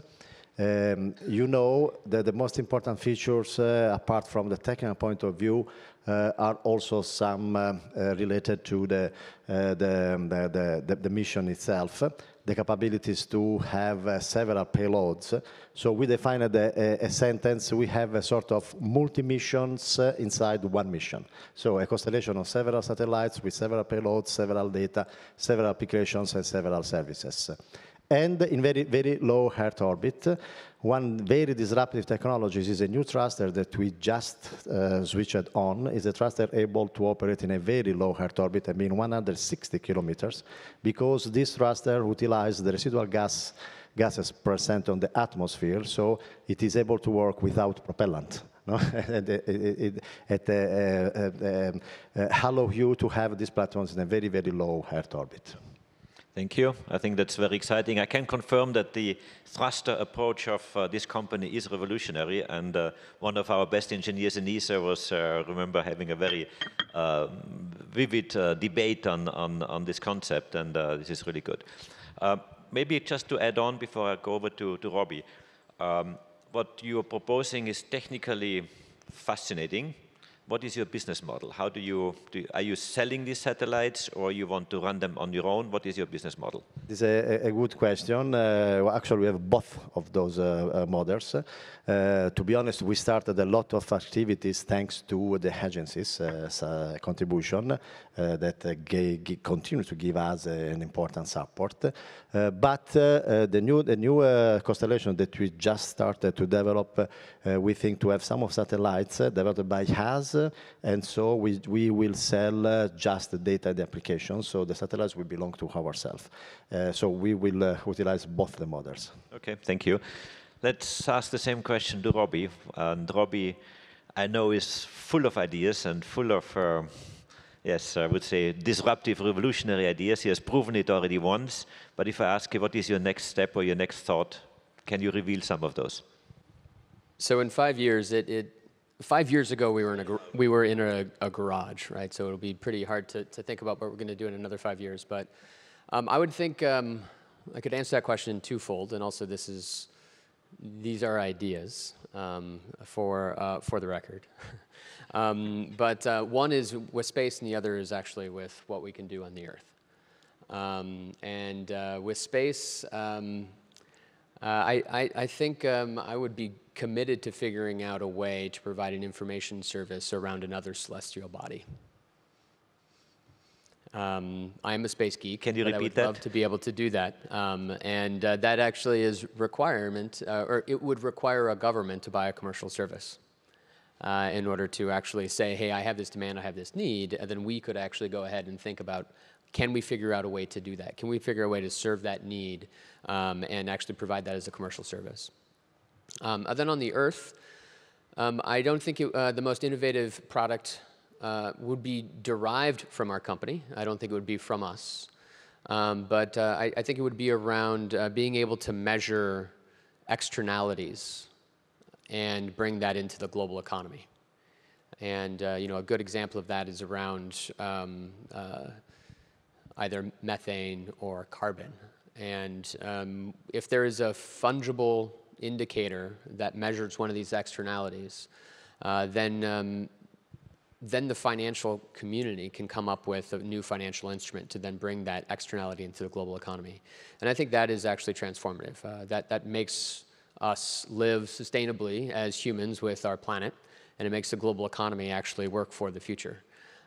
You know that the most important features, apart from the technical point of view, are also some related to the mission itself, the capabilities to have several payloads. So we defined a sentence, we have a sort of multi-missions inside one mission. So a constellation of several satellites with several payloads, several data, several applications, and several services. And in very, very low Earth orbit, one very disruptive technology is a new thruster that we just switched on. Is a thruster able to operate in a very low Earth orbit, I mean 160 kilometers, because this thruster utilizes the residual gases present on the atmosphere, so it is able to work without propellant. No? Allow you to have these platforms in a very, very low Earth orbit. Thank you. I think that's very exciting. I can confirm that the thruster approach of this company is revolutionary, and one of our best engineers in ESA was, remember, having a very vivid debate on this concept, and this is really good. Maybe just to add on before I go over to Robbie, what you are proposing is technically fascinating. What is your business model? How are you selling these satellites, or you want to run them on your own? What is your business model? This is a good question. Actually, we have both of those models. To be honest, we started a lot of activities thanks to the agencies' contribution that continue to give us an important support. But the new constellation that we just started to develop, we think to have some of satellites developed by us, and so we will sell just the data and the application. So the satellites will belong to ourselves. So we will utilize both the models. Okay, thank you. Let's ask the same question to Robbie. And Robbie, I know, is full of ideas and full of, yes, I would say disruptive, revolutionary ideas. He has proven it already once. But if I ask you, what is your next step or your next thought, can you reveal some of those? So in 5 years, 5 years ago, we were in a garage, right? So it'll be pretty hard to think about what we're going to do in another 5 years. But I would think I could answer that question twofold, and also these are ideas for the record. But one is with space, and the other is actually with what we can do on the Earth. And with space, I think I would be committed to figuring out a way to provide an information service around another celestial body. I am a space geek. Can you repeat that? I would love to be able to do that. And that actually is requirement, or it would require a government to buy a commercial service. in order to actually say, hey, I have this demand, I have this need, and then we could actually go ahead and think about, can we figure out a way to do that? Can we figure out a way to serve that need and actually provide that as a commercial service? Then on the Earth, I don't think the most innovative product would be derived from our company. I don't think it would be from us. But I think it would be around being able to measure externalities and bring that into the global economy. And you know, a good example of that is around either methane or carbon. And if there is a fungible indicator that measures one of these externalities, then the financial community can come up with a new financial instrument to then bring that externality into the global economy. And I think that is actually transformative. That makes us live sustainably as humans with our planet, and it makes the global economy actually work for the future.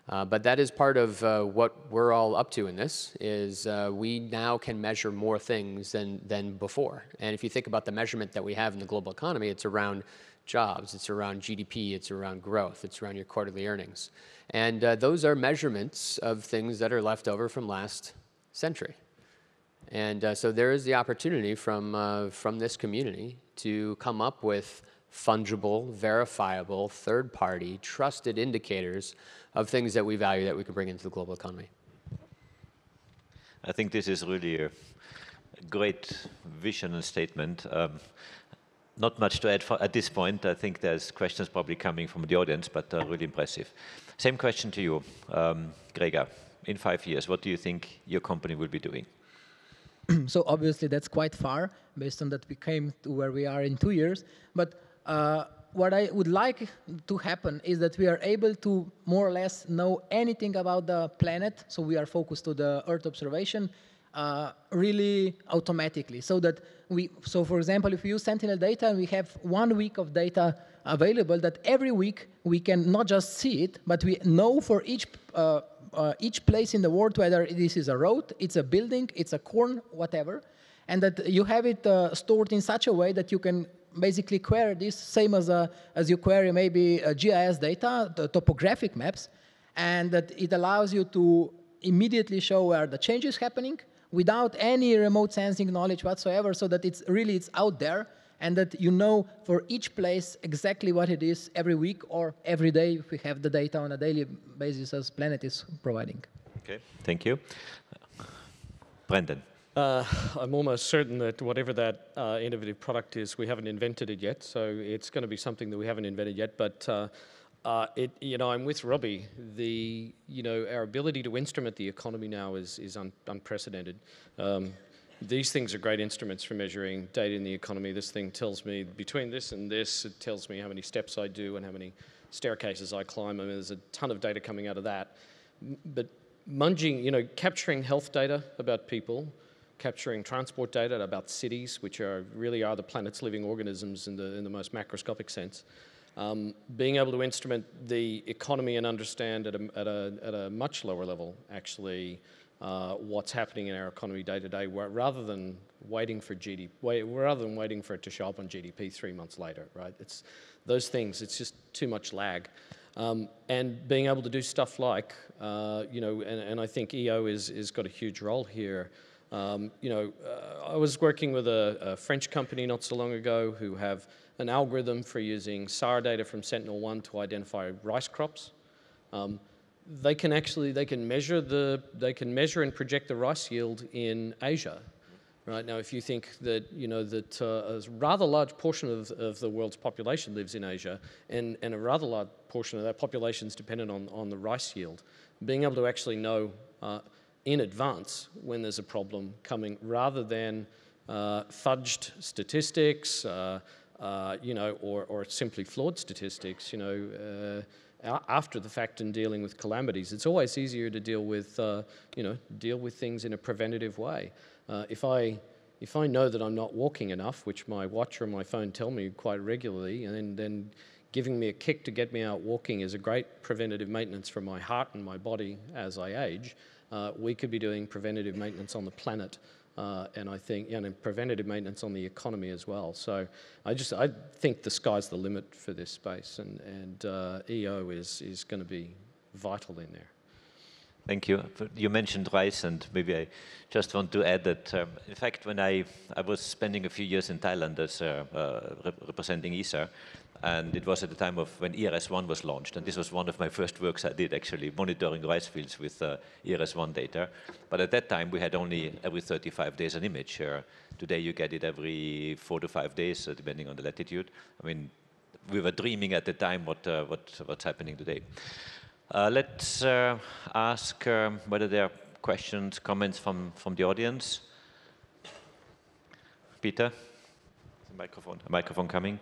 But that is part of what we're all up to in this, is we now can measure more things than before. And if you think about the measurement that we have in the global economy, it's around jobs, it's around GDP, it's around growth, it's around your quarterly earnings. And those are measurements of things that are left over from last century. And so there is the opportunity from this community to come up with fungible, verifiable, third-party, trusted indicators of things that we value that we can bring into the global economy. I think this is really a great vision and statement. Not much to add at this point. I think there's questions probably coming from the audience, but really impressive. Same question to you, Gregor. In 5 years, what do you think your company will be doing? So obviously that's quite far, based on that we came to where we are in 2 years. But what I would like to happen is that we are able to more or less know anything about the planet. So we are focused to the Earth observation really automatically. So that so for example, if we use Sentinel data, we have 1 week of data available that every week we can not just see it, but we know for each place in the world, whether this is a road, it's a building, it's a corn, whatever, and that you have it stored in such a way that you can basically query this same as you query maybe GIS data, the topographic maps, and that it allows you to immediately show where the change is happening without any remote sensing knowledge whatsoever, so that it's out there, and that you know for each place exactly what it is every week or every day if we have the data on a daily basis as Planet is providing. Okay, thank you. Brendan. I'm almost certain that whatever that innovative product is, we haven't invented it yet, so it's going to be something that we haven't invented yet. But I'm with Robbie. Our ability to instrument the economy now is unprecedented. These things are great instruments for measuring data in the economy. This thing tells me between this and this, it tells me how many steps I do and how many staircases I climb. I mean, there's a ton of data coming out of that. But capturing health data about people, capturing transport data about cities, which really are the planet's living organisms in the most macroscopic sense. Being able to instrument the economy and understand at a much lower level, actually, what's happening in our economy day to day, rather than waiting for it to show up on GDP 3 months later, right? It's those things. It's just too much lag, and being able to do stuff like, and I think EO is got a huge role here. I was working with a French company not so long ago who have an algorithm for using SAR data from Sentinel-1 to identify rice crops. They can measure and project the rice yield in Asia. Right now, if you think that a rather large portion of the world's population lives in Asia, and a rather large portion of that population is dependent on the rice yield, being able to actually know in advance when there's a problem coming, rather than fudged statistics, or simply flawed statistics, after the fact in dealing with calamities. It's always easier to deal with things in a preventative way. If I know that I'm not walking enough, which my watch or my phone tell me quite regularly, and then giving me a kick to get me out walking is a great preventative maintenance for my heart and my body as I age, we could be doing preventative maintenance on the planet And I think, you know, preventative maintenance on the economy as well. So I think the sky's the limit for this space, and EO is going to be vital in there. Thank you. You mentioned RISE, and maybe I just want to add that, in fact, when I was spending a few years in Thailand as representing ESA, and it was at the time of when ERS-1 was launched, and this was one of my first works I did, actually, monitoring RISE fields with ERS-1 data. But at that time, we had only every 35 days an image. Today, you get it every 4 to 5 days, depending on the latitude. I mean, we were dreaming at the time what's happening today. Let's ask whether there are questions, comments from the audience. Peter, a microphone coming.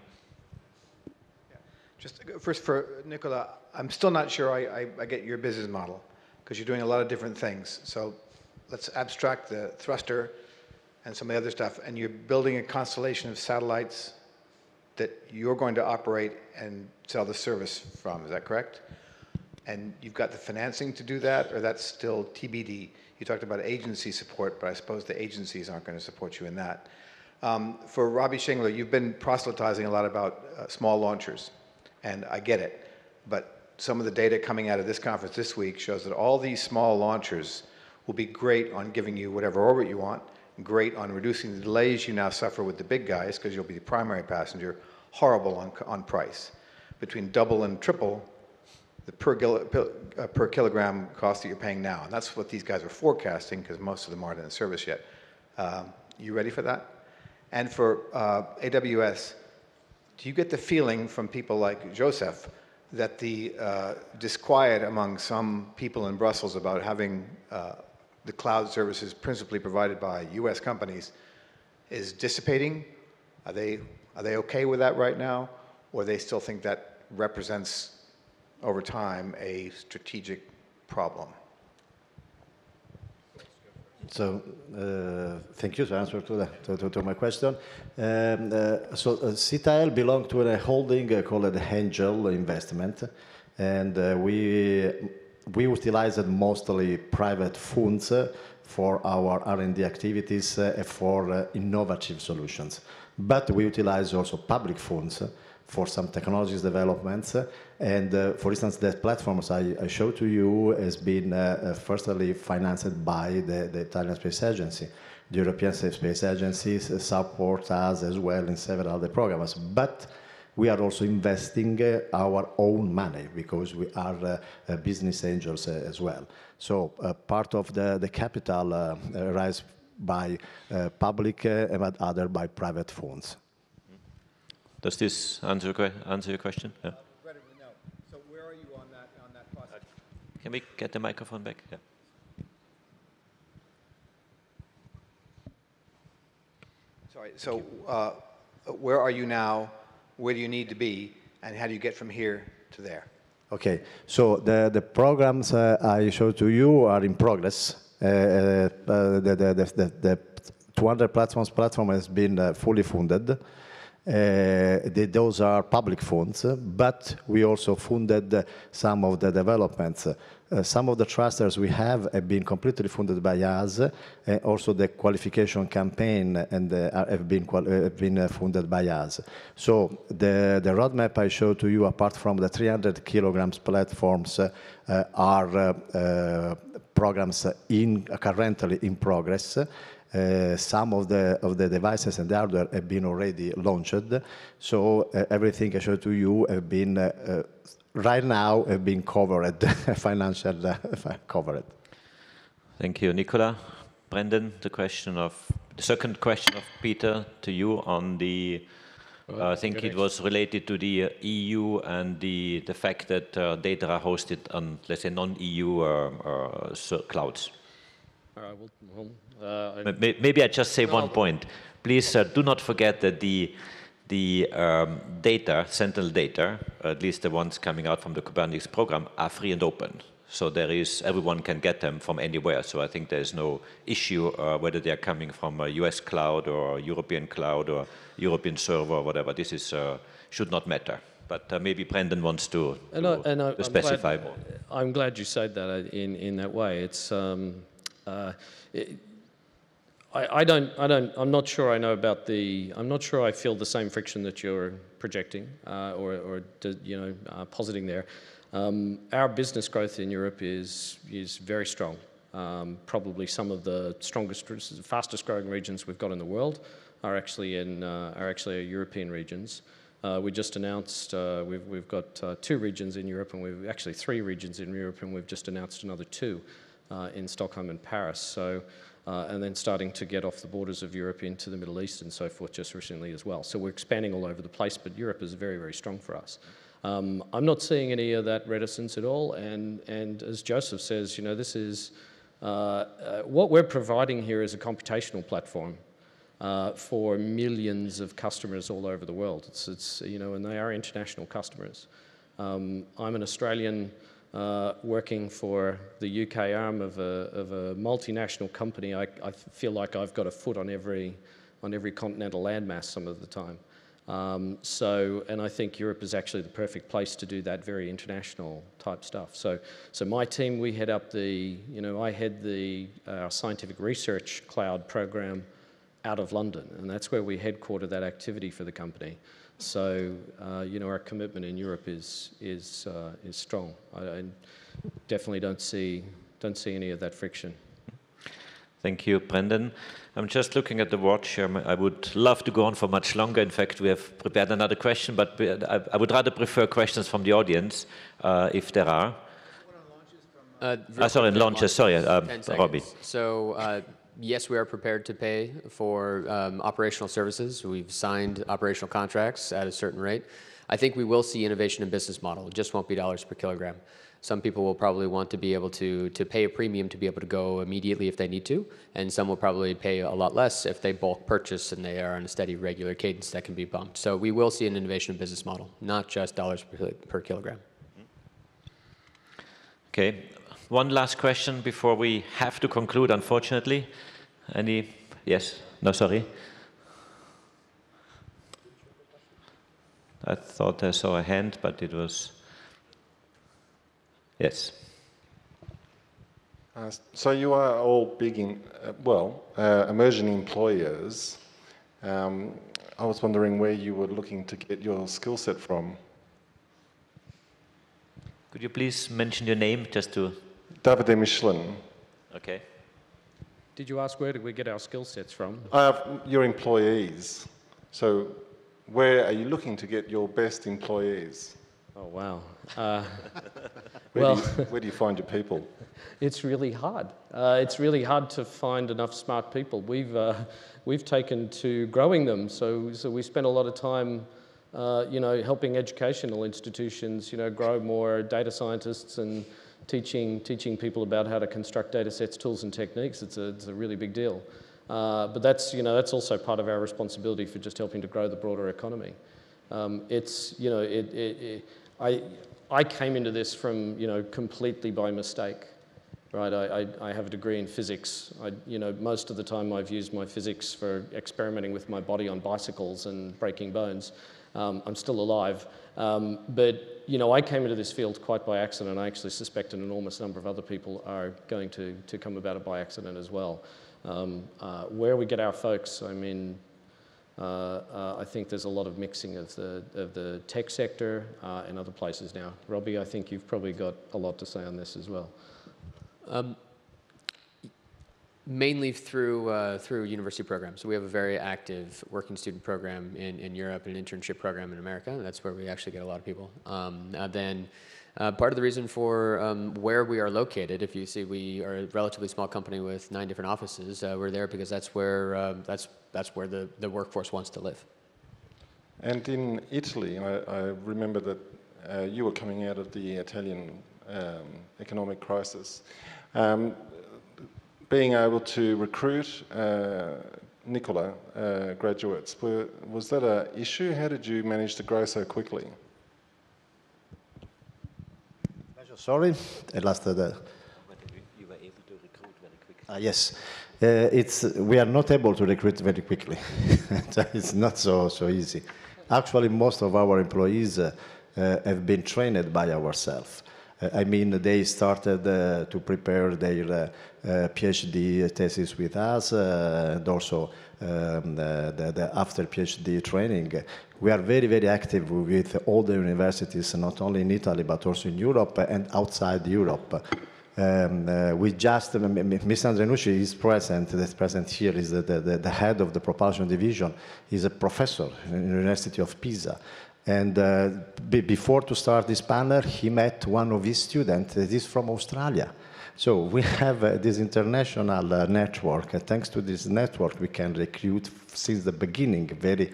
Yeah. Just first for Nicola, I'm still not sure I get your business model, because you're doing a lot of different things. So let's abstract the thruster and some of the other stuff, and you're building a constellation of satellites that you're going to operate and sell the service from, is that correct? And you've got the financing to do that, or that's still TBD? You talked about agency support, but I suppose the agencies aren't going to support you in that. For Robbie Shingler, you've been proselytizing a lot about small launchers, and I get it. But some of the data coming out of this conference this week shows that all these small launchers will be great on giving you whatever orbit you want, great on reducing the delays you now suffer with the big guys, because you'll be the primary passenger, horrible on price. Between double and triple the per kilogram cost that you're paying now. And that's what these guys are forecasting, because most of them aren't in service yet. You ready for that? And for AWS, do you get the feeling from people like Joseph that the disquiet among some people in Brussels about having the cloud services principally provided by US companies is dissipating? Are they okay with that right now? Or they still think that represents over time a strategic problem? So thank you to answer to my question. So CTIL belongs to a holding called Angel Investment, and we utilized mostly private funds for our R&D activities for innovative solutions. But we utilize also public funds for some technologies developments. And for instance, the platforms I showed to you has been firstly financed by the Italian Space Agency. The European Space Agency support us as well in several other programs. But we are also investing our own money, because we are business angels as well. So part of the capital rise by public but other by private funds. Does this answer your question? Yeah. Incredibly, no. So where are you on that process? Can we get the microphone back? Yeah. Sorry. So where are you now? Where do you need to be? And how do you get from here to there? Okay. So the programs I showed to you are in progress. The 200 platform has been fully funded. Those are public funds, but we also funded some of the developments. Some of the thrusters we have been completely funded by us. Also the qualification campaign have been funded by us. So the roadmap I showed to you, apart from the 300 kilograms platforms, are programs currently in progress. Some of the devices and the hardware have been already launched. So everything I showed to you have been, right now, have been covered, financial covered. Thank you, Nicola. Brendan, the second question of Peter to you on the, I think it was related to the EU and the fact that data are hosted on, let's say, non-EU clouds. All right, well, maybe I just say one point. Please do not forget that the data, Sentinel data, at least the ones coming out from the Copernicus program, are free and open. So everyone can get them from anywhere. So I think there's no issue whether they are coming from a US cloud or a European cloud or European server or whatever. This should not matter. But maybe Brendan wants to specify more. I'm glad you said that in that way. It's I'm not sure I know about I'm not sure I feel the same friction that you're projecting or positing there. Our business growth in Europe is very strong. Probably some of the strongest, fastest growing regions we've got in the world are actually our European regions. We just announced we've got 2 regions in Europe, and we've actually 3 regions in Europe, and we've just announced another 2 in Stockholm and Paris. So, and then starting to get off the borders of Europe into the Middle East and so forth just recently as well. So we're expanding all over the place, but Europe is very, very strong for us. I'm not seeing any of that reticence at all, and as Joseph says, this is what we're providing here is a computational platform for millions of customers all over the world. And they are international customers. I'm an Australian working for the UK arm of a multinational company. I feel like I've got a foot on every continental landmass some of the time. And I think Europe is actually the perfect place to do that very international type stuff. So my team, we head up I head our scientific research cloud program out of London, and that's where we headquarter that activity for the company. So, our commitment in Europe is strong. I definitely don't see any of that friction. Thank you, Brendan. I'm just looking at the watch. I would love to go on for much longer. In fact, we have prepared another question, but I would rather prefer questions from the audience, if there are. Sorry, launches. Sorry, Robbie. So, yes, we are prepared to pay for operational services. We've signed operational contracts at a certain rate. I think we will see innovation in business model. It just won't be dollars per kilogram. Some people will probably want to be able to pay a premium to be able to go immediately if they need to, and some will probably pay a lot less if they bulk purchase and they are on a steady, regular cadence that can be bumped. So we will see an innovation in business model, not just dollars per kilogram. Okay. One last question before we have to conclude, unfortunately. Yes? No, sorry. I thought I saw a hand, but it was... Yes. So you are all big emerging employers. I was wondering where you were looking to get your skill set from. Could you please mention your name just to... David Michelin. Okay. Did you ask where did we get our skill sets from? Your employees. So where are you looking to get your best employees? Oh, wow. Where do you find your people? It's really hard. It's really hard to find enough smart people. We've taken to growing them. So we spend a lot of time, helping educational institutions, grow more data scientists and teaching people about how to construct data sets, tools, and techniques. It's a really big deal. But that's also part of our responsibility for just helping to grow the broader economy. I came into this from, completely by mistake, right? I have a degree in physics. Most of the time I've used my physics for experimenting with my body on bicycles and breaking bones. I'm still alive. But I came into this field quite by accident. I actually suspect an enormous number of other people are going to come about it by accident as well. Where we get our folks, I think there's a lot of mixing of the tech sector and other places now. Robbie, I think you've probably got a lot to say on this as well. Mainly through university programs. So we have a very active working student program in Europe and an internship program in America. That's where we actually get a lot of people. Then part of the reason for where we are located, if you see we are a relatively small company with 9 different offices, we're there because that's where the workforce wants to live. And in Italy, I remember that you were coming out of the Italian economic crisis. Being able to recruit Nicola graduates, was that an issue? How did you manage to grow so quickly? Sorry, I lost the... You were able to recruit very quickly. Yes, we are not able to recruit very quickly. It's not so easy. Actually, most of our employees have been trained by ourselves. I mean, they started to prepare their PhD thesis with us, and also the after PhD training. We are very, very active with all the universities, not only in Italy, but also in Europe and outside Europe. We just, Mr. Andrenucci is present, that's present here, is the head of the propulsion division. He's a professor in the University of Pisa. And before to start this panel, he met one of his students that is from Australia. So we have this international network. Thanks to this network, we can recruit since the beginning very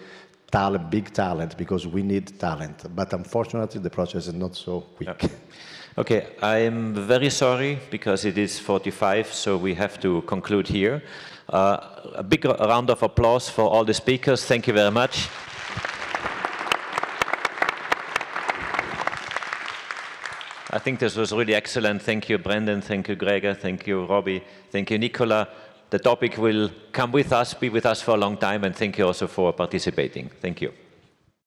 big talent, because we need talent. But unfortunately, the process is not so quick. Okay, I'm very sorry, because it is 45, so we have to conclude here. A big round of applause for all the speakers. Thank you very much. I think this was really excellent. Thank you, Brendan. Thank you, Gregor. Thank you, Robbie. Thank you, Nicola. The topic will come with us, be with us for a long time, and thank you also for participating. Thank you.